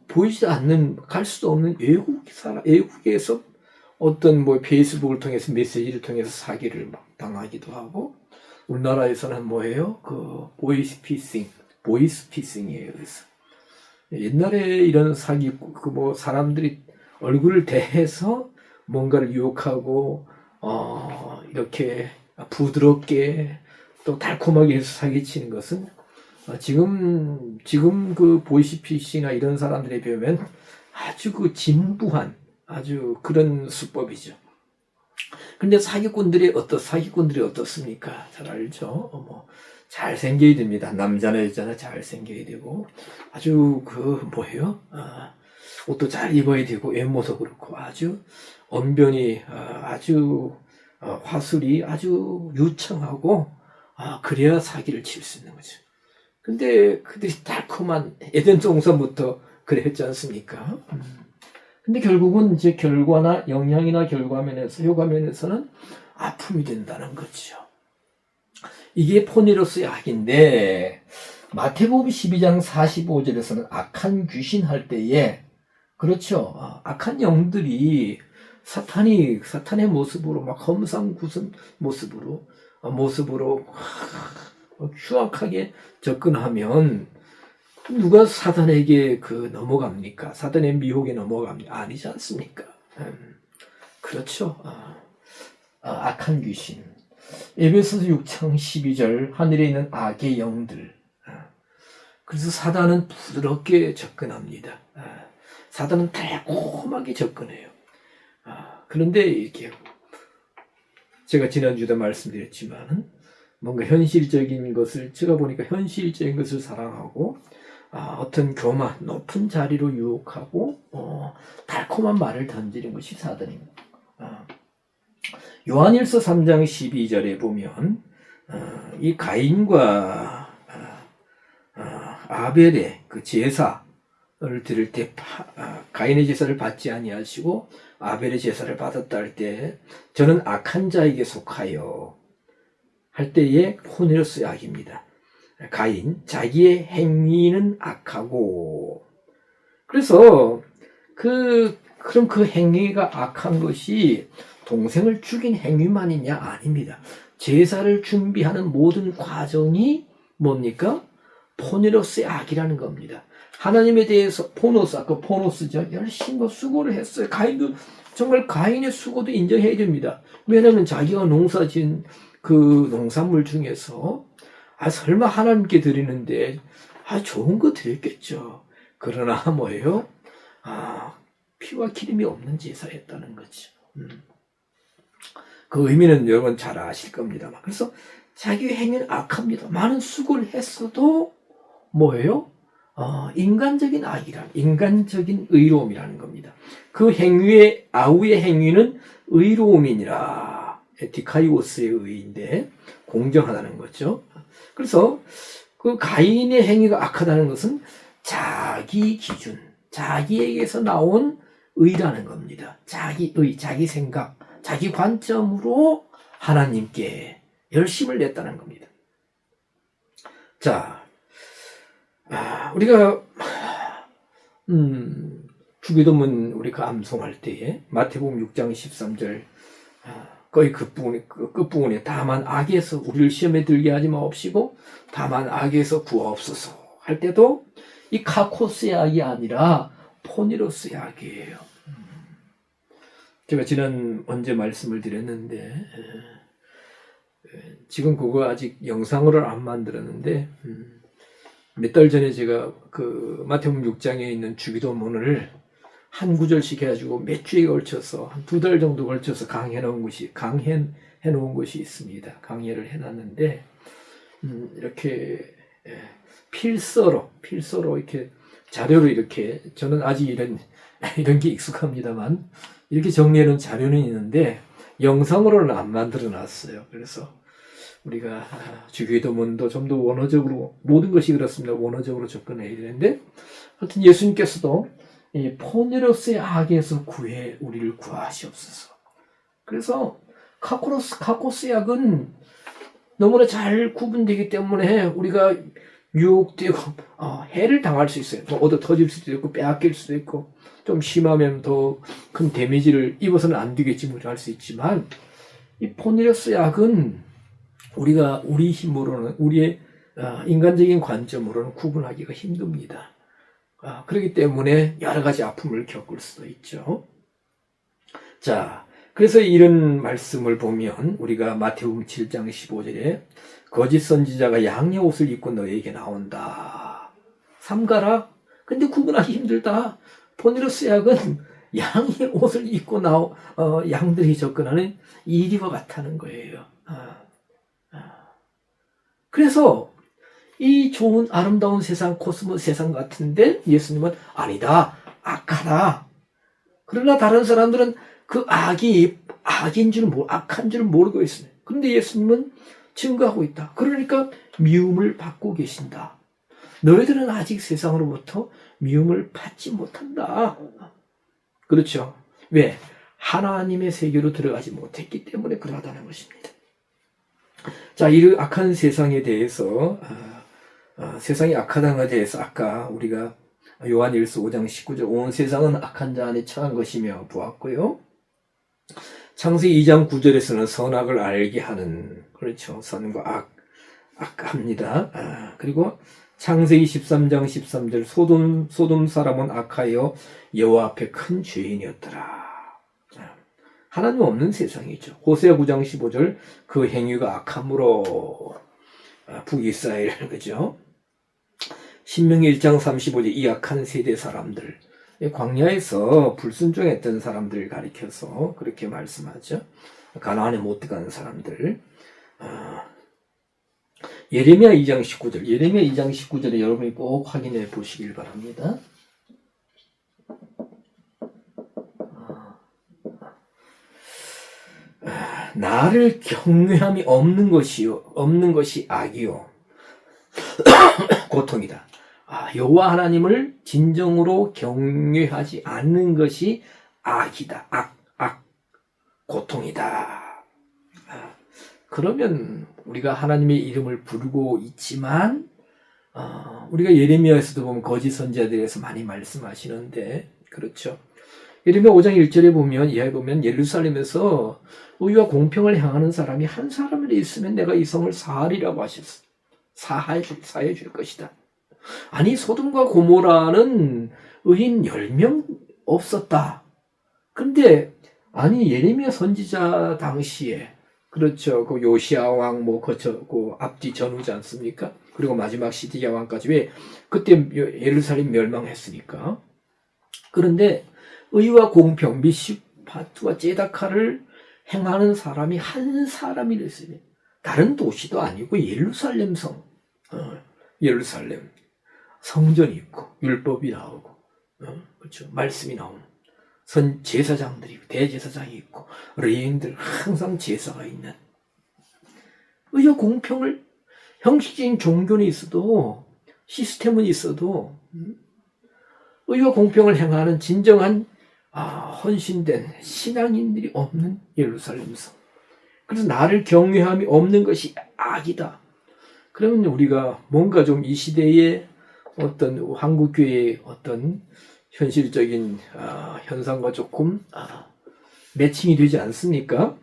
보이지 않는, 갈 수도 없는 외국에서 어떤 페이스북을 통해서 메시지를 통해서 사기를 막 당하기도 하고, 우리나라에서는 뭐예요? 보이스피싱이에요. 그래서 옛날에 이런 사기, 사람들이 얼굴을 대해서 뭔가를 유혹하고, 이렇게 부드럽게 또 달콤하게 해서 사기치는 것은 지금 보이스피싱이나 이런 사람들에 비하면 아주 진부한 아주 그런 수법이죠. 근데 사기꾼들이 어떻습니까? 잘 알죠? 잘생겨야 됩니다. 남자나 여자나 잘생겨야 되고, 아주 옷도 잘 입어야 되고, 외모도 그렇고, 아주 언변이, 아주, 화술이 아주 유창하고, 그래야 사기를 칠 수 있는 거죠. 근데 그들이 달콤한 에덴 동산부터 그래 했지 않습니까? 근데 결국은 이제 결과나 영향이나 효과면에서는 아픔이 된다는 거죠. 이게 포네로스의 악인데, 마태복음 12장 45절에서는 악한 귀신 할 때에, 그렇죠. 악한 영들이 사탄의 모습으로 막 험상궂은 모습으로 흉악하게 접근하면 누가 사단에게 넘어갑니까? 사단의 미혹에 넘어갑니까? 아니지 않습니까? 그렇죠. 악한 귀신. 에베소서 6장 12절, 하늘에 있는 악의 영들. 그래서 사단은 부드럽게 접근합니다. 사단은 달콤하게 접근해요. 그런데 이렇게 제가 지난주에도 말씀드렸지만, 뭔가 현실적인 것을, 제가 보니까 현실적인 것을 사랑하고, 어떤 교만, 높은 자리로 유혹하고, 달콤한 말을 던지는 것이 사단입니다. 요한일서 3장 12절에 보면, 이 가인과 아벨의 제사를 드릴 때, 가인의 제사를 받지 아니하시고 아벨의 제사를 받았다 할 때, 저는 악한 자에게 속하여 할 때에 포네로스의 악입니다. 가인, 자기의 행위는 악하고, 그래서 그럼 그 행위가 악한 것이 동생을 죽인 행위만이냐? 아닙니다. 제사를 준비하는 모든 과정이 뭡니까? 포네로스의 악이라는 겁니다. 하나님에 대해서 아까 포노스죠. 열심히 수고를 했어요. 가인도 정말 가인의 수고도 인정해야 됩니다. 왜냐하면 자기가 농사진 농산물 중에서 설마 하나님께 드리는데 좋은 거 드렸겠죠. 그러나 뭐예요? 피와 기름이 없는 제사였다는 거죠. 그 의미는 여러분 잘 아실 겁니다만, 그래서 자기 행위는 악합니다. 많은 수고를 했어도 뭐예요? 인간적인 악이란, 인간적인 의로움이라는 겁니다. 그 아우의 행위는 의로움이니라. 에티카이오스의 의인데 공정하다는 거죠. 그래서 그 가인의 행위가 악하다는 것은 자기 기준, 자기에게서 나온 의라는 겁니다. 자기 생각, 자기 관점으로 하나님께 열심을 냈다는 겁니다. 자, 우리가 주기도문 우리가 암송할 때에 마태복음 6장 13절 거의 끝부분에 다만 악에서 우리를 시험에 들게 하지 마옵시고 다만 악에서 구하옵소서 할 때도 이 카코스의 악이 아니라 포네로스의 악이에요. 제가 언제 말씀을 드렸는데, 지금 그거 아직 영상으로 안 만들었는데 몇 달 전에 제가 그 마태복음 6장에 있는 주기도문을 한 구절씩 해가지고 몇 주에 걸쳐서 한 2달 정도 걸쳐서 강해해 놓은 것이 있습니다. 강의를 해놨는데 이렇게 필서로 이렇게 자료로 이렇게 저는 아직 이런 게 익숙합니다만 이렇게 정리해놓은 자료는 있는데 영상으로는 안 만들어 놨어요. 그래서 우리가 주기도문도 좀 더 원어적으로 모든 것이 그렇습니다. 원어적으로 접근해야 되는데 하여튼 예수님께서도 이 포네로스의 악에서 우리를 구하시옵소서. 그래서 카코스 약은 너무나 잘 구분되기 때문에 우리가 유혹되고 해를 당할 수 있어요. 뭐 얻어 터질 수도 있고 빼앗길 수도 있고 좀 심하면 더 큰 데미지를 입어서는 안 되겠지 할 수 있지만 이 포네로스 약은 우리가 우리 힘으로는 우리의 인간적인 관점으로는 구분하기가 힘듭니다. 그렇기 때문에 여러 가지 아픔을 겪을 수도 있죠. 자, 그래서 이런 말씀을 보면 우리가 마태복음 7장 15절에 거짓 선지자가 양의 옷을 입고 너에게 나온다. 삼가라. 근데 구분하기 힘들다. 포네로스 약은 양의 옷을 입고 양들이 접근하는 이리와 같다는 거예요. 그래서 이 좋은 아름다운 세상, 코스모스 세상 같은데 예수님은 아니다, 악하다. 그러나 다른 사람들은 그 악이 악한 줄 모르고 있어요. 그런데 예수님은 증거하고 있다. 그러니까 미움을 받고 계신다. 너희들은 아직 세상으로부터 미움을 받지 못한다. 그렇죠. 왜? 하나님의 세계로 들어가지 못했기 때문에 그러하다는 것입니다. 자, 이 악한 세상에 대해서 세상이 악하다는 것에 대해서 아까 우리가 요한일서 5장 19절 온 세상은 악한 자 안에 처한 것이며 보았고요. 창세기 2장 9절에서는 선악을 알게 하는, 그렇죠, 선과 악합니다. 그리고 창세기 13장 13절 소돔 사람은 악하여 여호와 앞에 큰 죄인이었더라. 하나님 없는 세상이죠. 호세아 9장 15절 그 행위가 악함으로 북이스라엘, 그죠? 신명기 1장 35절 이 악한 세대 사람들, 광야에서 불순종했던 사람들을 가리켜서 그렇게 말씀하죠. 가나안에 못 들어가는 사람들. 예레미야 2장 19절에 여러분이 꼭 확인해 보시길 바랍니다. 나를 경외함이 없는 것이 악이요 고통이다. 여호와 하나님을 진정으로 경외하지 않는 것이 악이다. 고통이다. 그러면 우리가 하나님의 이름을 부르고 있지만 우리가 예레미야에서도 보면 거짓 선지자들에 대해서 많이 말씀하시는데, 그렇죠. 예레미야 5장 1절에 보면 이하에 보면 예루살렘에서 의와 공평을 향하는 사람이 한 사람이 있으면 내가 이 성을 사하리라고 하셨어. 사해 줄 것이다. 아니, 소돔과 고모라는 의인 10명 없었다. 근데 아니, 예레미야 선지자 당시에, 그렇죠, 그 요시야 왕 그 앞뒤 전후지 않습니까? 그리고 마지막 시드기야 왕까지. 왜? 그때 예루살렘 멸망했으니까. 그런데 의와 공평, 미시파트와 제다카를 행하는 사람이 한 사람이 됐어요. 다른 도시도 아니고 예루살렘 예루살렘 성전이 있고 율법이 나오고 그렇죠, 말씀이 나오는 제사장들이 있고 대제사장이 있고 레인들 항상 제사가 있는, 의와 공평을, 형식적인 종교는 있어도 시스템은 있어도 의와 공평을 행하는 진정한 헌신된 신앙인들이 없는 예루살렘 성. 그래서 나를 경외함이 없는 것이 악이다. 그러면 우리가 뭔가 좀 이 시대의 어떤 한국교회의 어떤 현실적인 현상과 조금 매칭이 되지 않습니까?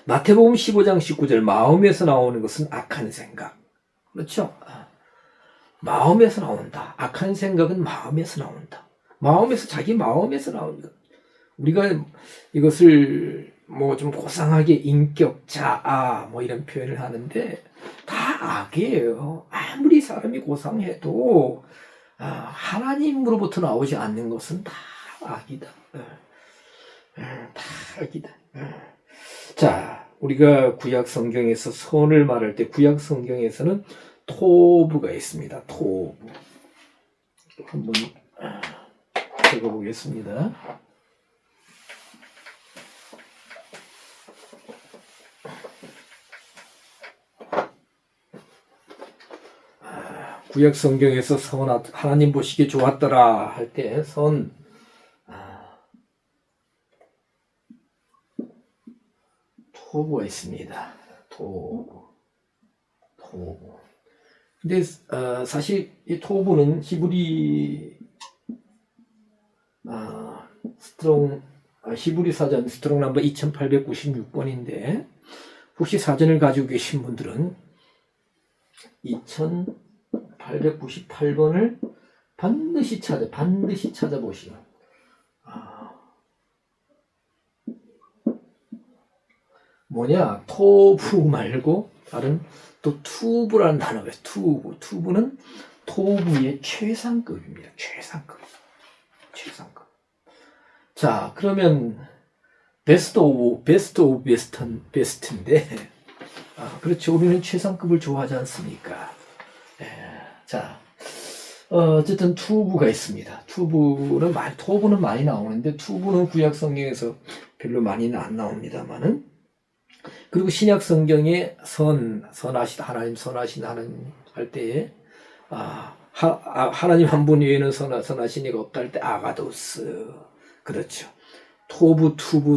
마태복음 15장 19절 마음에서 나오는 것은 악한 생각. 그렇죠? 마음에서 나온다. 악한 생각은 마음에서 나온다. 자기 마음에서 나온다. 우리가 이것을 뭐 좀 고상하게 인격자, 뭐 이런 표현을 하는데 다 악이에요. 아무리 사람이 고상해도 하나님으로부터 나오지 않는 것은 다 악이다. 다 악이다. 자, 우리가 구약 성경에서 선을 말할 때 구약 성경에서는 토부가 있습니다. 토부. 한번 읽어보겠습니다. 구약 성경에서 하나님 보시기에 좋았더라 할 때 토부가 있습니다. 토부. 근데 사실 이 토부는 히브리 사전 스트롱 넘버 2896번인데 혹시 사전을 가지고 계신 분들은 2898번을 반드시 찾아보시오. 뭐냐, 토부 말고 다른 또 투부라는 단어가 있어요. 투부는 토부의 최상급입니다. 최상급. 자, 그러면 베스트 오브 베스트인데 그렇죠. 우리는 최상급을 좋아하지 않습니까? 자, 어쨌든 투부가 있습니다. 토부는 많이 나오는데 투부는 구약 성경에서 별로 많이는 안 나옵니다만은, 그리고 신약 성경에 하나님 선하신 하나님 할 때에 하나님 한 분 외에는 선하신 이가 없다 할 때 아가도스. 그렇죠. 토부, 투부,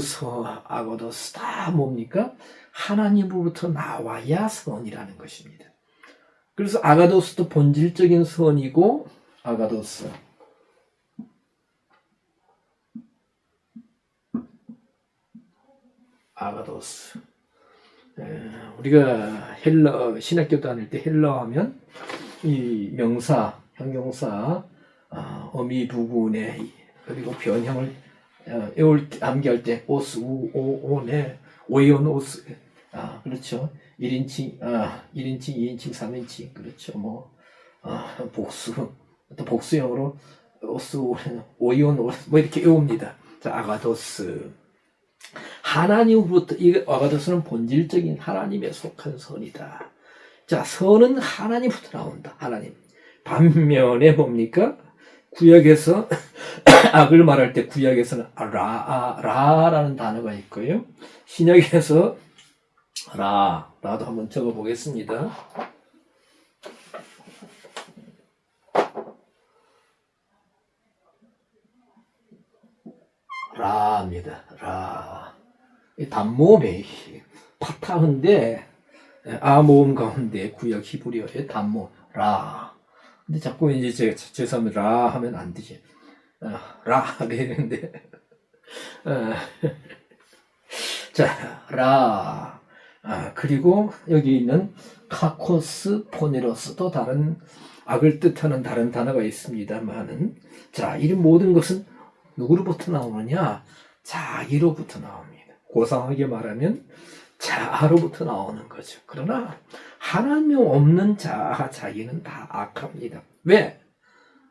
아가도스 다 뭡니까? 하나님으로부터 나와야 선이라는 것입니다. 그래서 아가도스도 본질적인 선이고, 아가도스. 우리가 신학교 다닐 때 헬러 하면 이 명사, 형용사, 어미 부분에 그리고 변형을 암기할 때 오스, 오네, 오이온 오스, 그렇죠. 1인칭, 2인칭, 3인칭, 그렇죠. 복수, 또 복수형으로 오스, 오이온 오스, 뭐 이렇게 외웁니다. 자, 아가도스. 하나님으로부터, 이 아가도스는 본질적인 하나님에 속한 선이다. 자, 선은 하나님부터 나온다. 하나님. 반면에 뭡니까? 구약에서 악을 말할 때 구약에서는 라라는 단어가 있고요. 신약에서 라도 한번 적어 보겠습니다. 라입니다. 이 단모음에 파타인데 모음 가운데 구약 히브리어의 단모 라. 근데 자꾸 이제 죄송합니다. 라 하면 안 되지. 라 이랬는데 자, 라. 그리고 여기 있는 카코스, 포네로스도 다른 악을 뜻하는 다른 단어가 있습니다만은, 자, 이 모든 것은 누구로부터 나오느냐? 자기로부터 나옵니다. 고상하게 말하면 자아로부터 나오는 거죠. 그러나 하나님 없는 자기는 다 악합니다. 왜?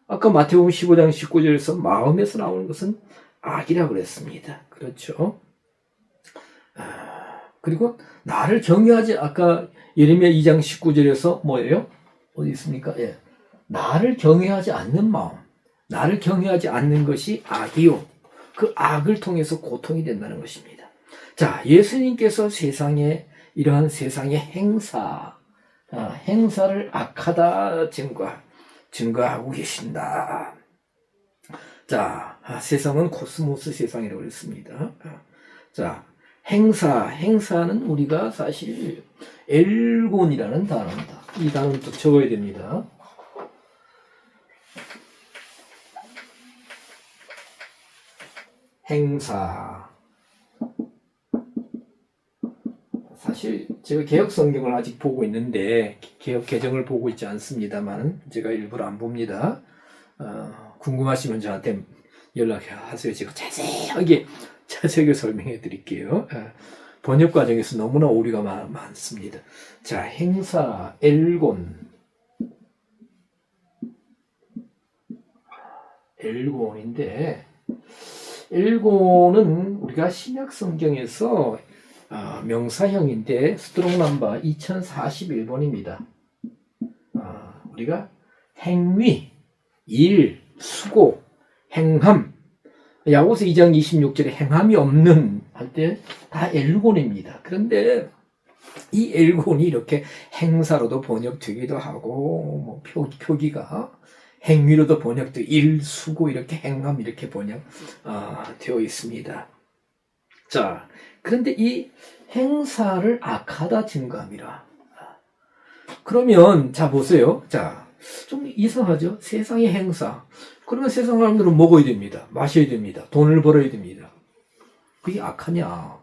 아까 마태복음 15장 19절에서 마음에서 나오는 것은 악이라고 그랬습니다. 그렇죠? 그리고 나를 경외하지, 아까 예레미야 2장 19절에서 뭐예요? 어디 있습니까? 예. 나를 경외하지 않는 마음, 나를 경외하지 않는 것이 악이요. 그 악을 통해서 고통이 된다는 것입니다. 자, 예수님께서 이러한 세상의 행사를 악하다 증거하고 계신다. 자, 세상은 코스모스 세상이라고 그랬습니다. 자, 행사는 우리가 사실 엘곤이라는 단어입니다. 이 단어는 또 적어야 됩니다. 행사. 사실 제가 개혁 성경을 아직 보고 있는데 개혁 개정을 보고 있지 않습니다만 제가 일부러 안 봅니다. 궁금하시면 저한테 연락하세요. 제가 자세하게 자세하게 설명해 드릴게요. 번역 과정에서 너무나 오류가 많습니다. 자, 행사, 엘곤. 엘곤인데, 엘곤은 우리가 신약 성경에서 명사형인데 스트롱 넘버 2041번입니다. 우리가 행위, 일, 수고, 행함, 야고보서 2장 26절에 행함이 없는 할 때 다 엘곤입니다. 그런데 이 엘곤이 이렇게 행사로도 번역되기도 하고, 뭐 표기가 행위로도 번역되고, 일, 수고, 이렇게 행함, 이렇게 되어 있습니다. 자, 그런데 이 행사를 악하다 증거함이라. 그러면, 자, 보세요. 자, 좀 이상하죠? 세상의 행사. 그러면 세상 사람들은 먹어야 됩니다. 마셔야 됩니다. 돈을 벌어야 됩니다. 그게 악하냐?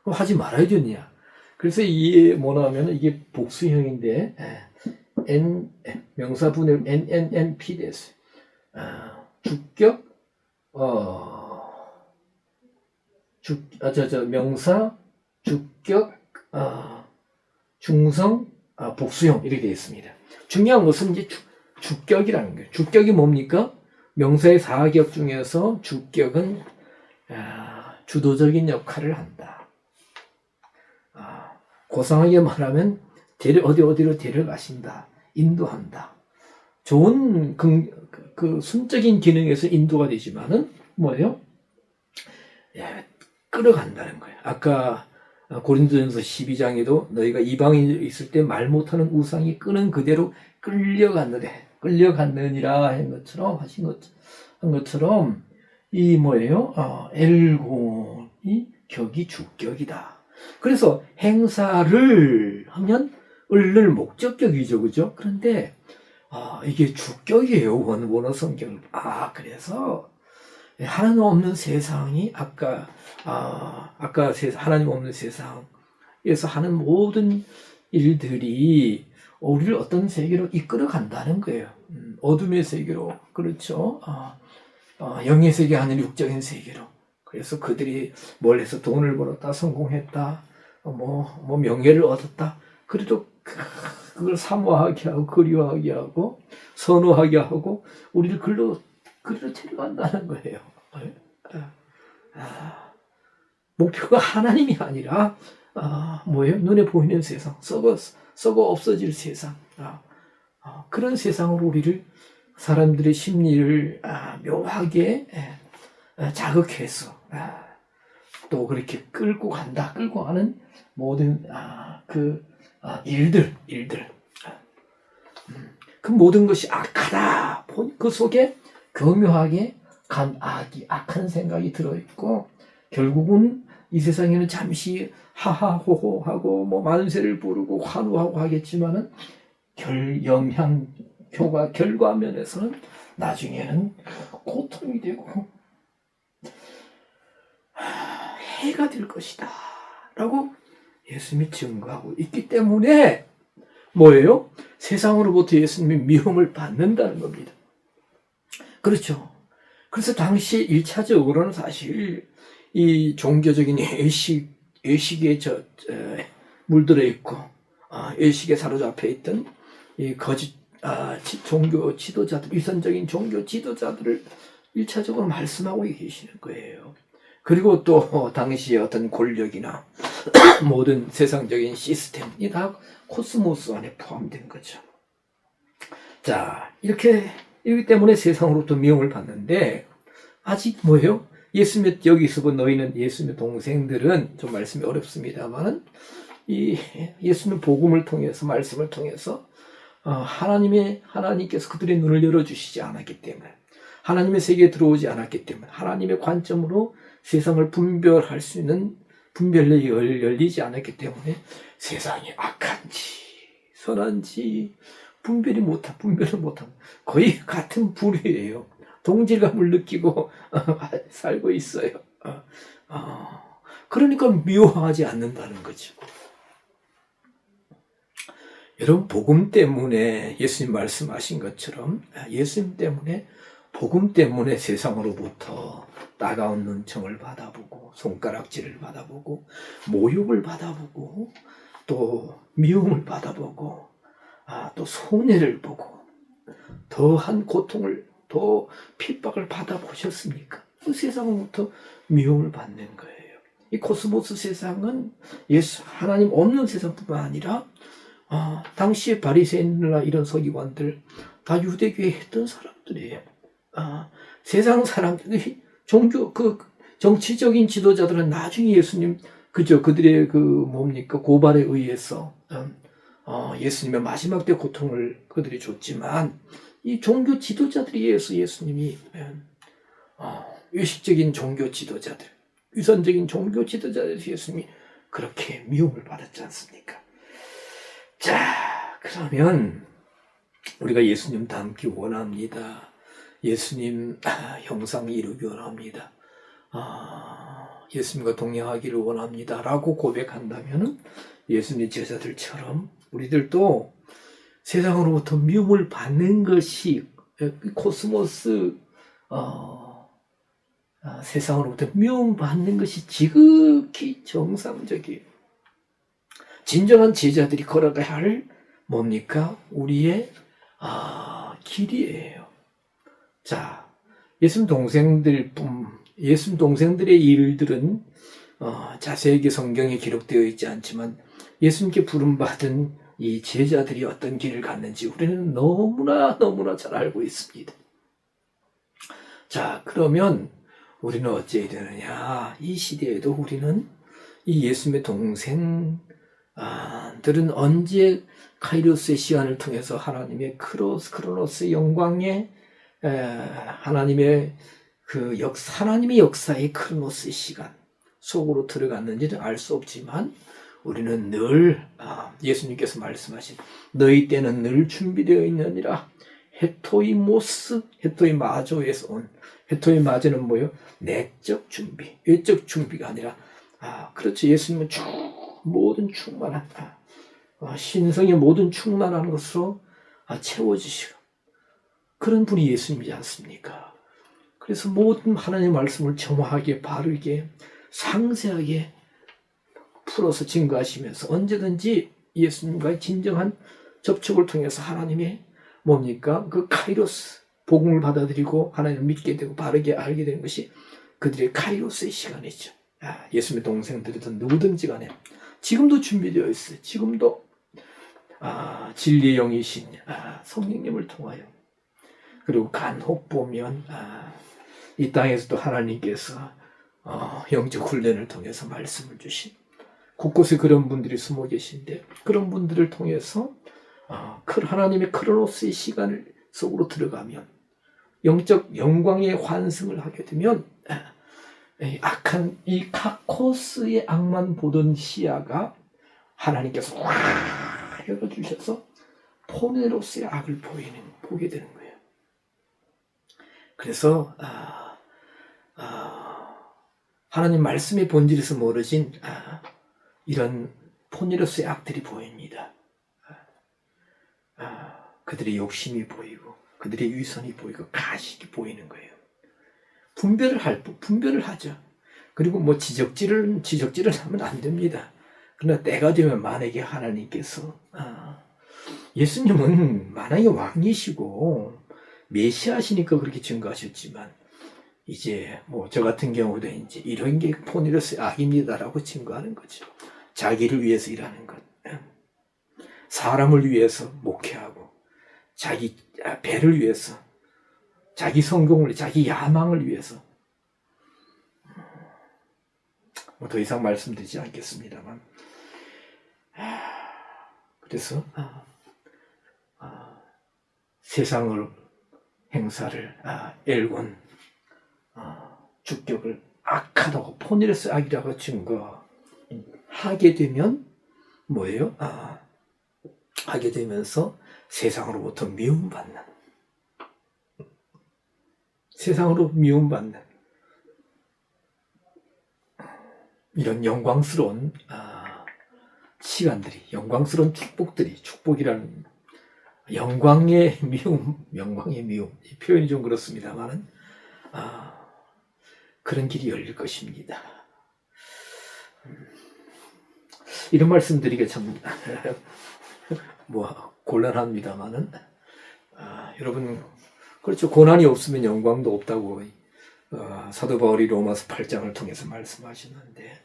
그럼 하지 말아야 되냐? 그래서 이게 뭐냐면 이게 복수형인데, 명사분해 NNNP 됐어요. 주격, 명사, 주격, 중성, 복수형 이렇게 되어 있습니다. 중요한 것은 이제 주격이라는 거예요. 주격이 뭡니까? 명사의 4격 중에서 주격은 주도적인 역할을 한다. 고상하게 말하면 어디로 데려가신다. 인도한다. 좋은 그 순적인 기능에서 인도가 되지만은 뭐예요? 끌어간다는 거예요. 아까 고린도전서 12장에도 너희가 이방인이 있을 때 말 못하는 우상이 끄는 그대로 끌려갔느니라 하신 것처럼 이 뭐예요? 엘곤이 격이 주격이다. 그래서 행사를 하면 을을 목적격이죠, 그죠? 그런데 이게 주격이에요, 원어 성경. 그래서 하나님 없는 세상이 아까 하나님 없는 세상에서 하는 모든 일들이 우리를 어떤 세계로 이끌어 간다는 거예요. 어둠의 세계로, 그렇죠? 영의 세계 아닌 육적인 세계로. 그래서 그들이 뭘 해서 돈을 벌었다, 성공했다, 뭐 명예를 얻었다. 그래도 그걸 사모하게 하고 그리워하게 하고 선호하게 하고 우리를 글로 데려간다는 거예요. 목표가 하나님이 아니라 뭐예요? 눈에 보이는 세상, 썩어 없어질 세상, 그런 세상으로 우리를 사람들의 심리를 묘하게 자극해서 또 그렇게 끌고 가는 모든 일들 그 모든 것이 악하다. 그 속에 교묘하게 악한 생각이 들어있고 결국은 이 세상에는 잠시 하하호호하고 뭐 만세를 부르고 환호하고 하겠지만은 결과면에서는 나중에는 고통이 되고 해가 될 것이다 라고 예수님이 증거하고 있기 때문에 뭐예요? 세상으로부터 예수님이 미움을 받는다는 겁니다. 그렇죠. 그래서 당시 1차적으로는 사실 이 종교적인 의식에 물들어 있고 의식에 사로잡혀 있던 이 거짓 종교 지도자들, 위선적인 종교 지도자들을 1차적으로 말씀하고 계시는 거예요. 그리고 또 당시의 어떤 권력이나 모든 세상적인 시스템이 다 코스모스 안에 포함된 거죠. 자, 이렇기 때문에 세상으로부터 미움을 받는데 아직 뭐예요? 여기서 본 너희는 예수님의 동생들은 좀 말씀이 어렵습니다만 이 예수님의 복음을 통해서 말씀을 통해서 하나님께서 그들의 눈을 열어주시지 않았기 때문에 하나님의 세계에 들어오지 않았기 때문에 하나님의 관점으로 세상을 분별할 수 있는 분별력이 열리지 않았기 때문에 세상이 악한지 선한지 분별을 못한 거의 같은 부류예요. 동질감을 느끼고 살고 있어요. 그러니까 미워하지 않는다는 거죠. 여러분 복음 때문에 예수님 말씀하신 것처럼 예수님 때문에 복음 때문에 세상으로부터 따가운 눈총을 받아보고 손가락질을 받아보고 모욕을 받아보고 또 미움을 받아보고 또 손해를 보고 더한 고통을 더 핍박을 받아보셨습니까? 그 세상으로부터 미움을 받는 거예요. 이 코스모스 세상은 예수 하나님 없는 세상뿐만 아니라 당시에 바리새인이나 이런 서기관들 다 유대교에 했던 사람들이에요. 세상 사람들이 종교 정치적인 지도자들은 나중에 예수님 그들의 고발에 의해서 예수님의 마지막 때 고통을 그들이 줬지만 이 종교 지도자들에 의해서 예수님이 의식적인 종교 지도자들, 위선적인 종교 지도자들에서 예수님이 그렇게 미움을 받았지 않습니까? 자, 그러면 우리가 예수님 닮기 원합니다. 예수님 형상 이루기 원합니다. 예수님과 동행하기를 원합니다. 라고 고백한다면 예수님 제자들처럼 우리들도 세상으로부터 미움을 받는 것이 코스모스 세상으로부터 미움받는 것이 지극히 정상적이에요. 진정한 제자들이 걸어가야 할 뭡니까? 우리의 길이에요. 자, 예수님 동생들의 일들은 자세하게 성경에 기록되어 있지 않지만 예수님께 부름받은 이 제자들이 어떤 길을 갔는지 우리는 너무나 잘 알고 있습니다. 자, 그러면 우리는 어찌해야 되느냐? 이 시대에도 우리는 이 예수님의 동생들은 언제 카이로스의 시간을 통해서 하나님의 크로노스의 영광에 하나님의 하나님의 역사의 크로노스의 시간 속으로 들어갔는지는 알 수 없지만 우리는 늘 예수님께서 말씀하신 너희 때는 늘 준비되어 있느니라. 헤토이마조에서 온 헤토이마조는 뭐예요? 내적 준비, 외적 준비가 아니라 그렇죠. 예수님은 모든 충만한 신성의 모든 충만한 것으로 채워주시고 그런 분이 예수님이지 않습니까? 그래서 모든 하나님의 말씀을 정확하게 바르게 상세하게 풀어서 증거하시면서 언제든지 예수님과의 진정한 접촉을 통해서 하나님의 뭡니까? 그 카이로스 복음을 받아들이고 하나님을 믿게 되고 바르게 알게 되는 것이 그들의 카이로스의 시간이죠. 예수님의 동생들이든 누구든지 간에 지금도 준비되어 있어요. 지금도 진리의 영이신 성령님을 통하여 그리고 간혹 보면 이 땅에서도 하나님께서 영적 훈련을 통해서 말씀을 주신 곳곳에 그런 분들이 숨어 계신데 그런 분들을 통해서 하나님의 크로노스의 시간을 속으로 들어가면 영적 영광의 환승을 하게 되면 악한 이 카코스의 악만 보던 시야가 하나님께서 열어주셔서 포네로스의 악을 보게 되는 거예요. 그래서 하나님 말씀의 본질에서 멀어진 이런 포네로스의 악들이 보입니다. 그들의 욕심이 보이고 그들의 위선이 보이고 가식이 보이는 거예요. 분별을 하죠. 그리고 지적질을 하면 안 됩니다. 그러나 때가 되면 만약에 하나님께서 예수님은 만약에 왕이시고 메시아시니까 그렇게 증거하셨지만 이제 저 같은 경우도 이제 이런 게 포네로스의 악입니다라고 증거하는 거죠. 자기를 위해서 일하는 것, 사람을 위해서 목회하고 자기 배를 위해서 자기 성공을 자기 야망을 위해서 더 이상 말씀드리지 않겠습니다만 그래서 세상을 행사를 엘곤 주격을 악하다고 포네로스 악이라고 증거하게 되면 뭐예요? 하게 되면서 세상으로부터 미움받는 세상으로 미움받는 이런 영광스러운 시간들이 영광스러운 축복이라는 영광의 미움, 영광의 미움. 이 표현이 좀 그렇습니다만은, 그런 길이 열릴 것입니다. 이런 말씀 드리기가 참, 곤란합니다만은, 여러분, 그렇죠. 고난이 없으면 영광도 없다고, 사도 바울이 로마서 8장을 통해서 말씀하시는데,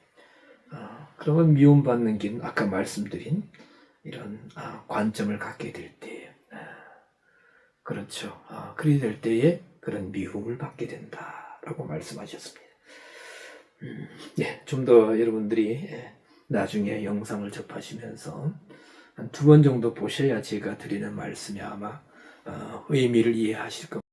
그러면 미움받는 길은 아까 말씀드린 이런 관점을 갖게 될 때, 그렇죠. 그리 될 때에 그런 미움을 받게 된다라고 말씀하셨습니다. 좀 더 여러분들이 나중에 영상을 접하시면서 한 2번 정도 보셔야 제가 드리는 말씀이 아마 의미를 이해하실 겁니다.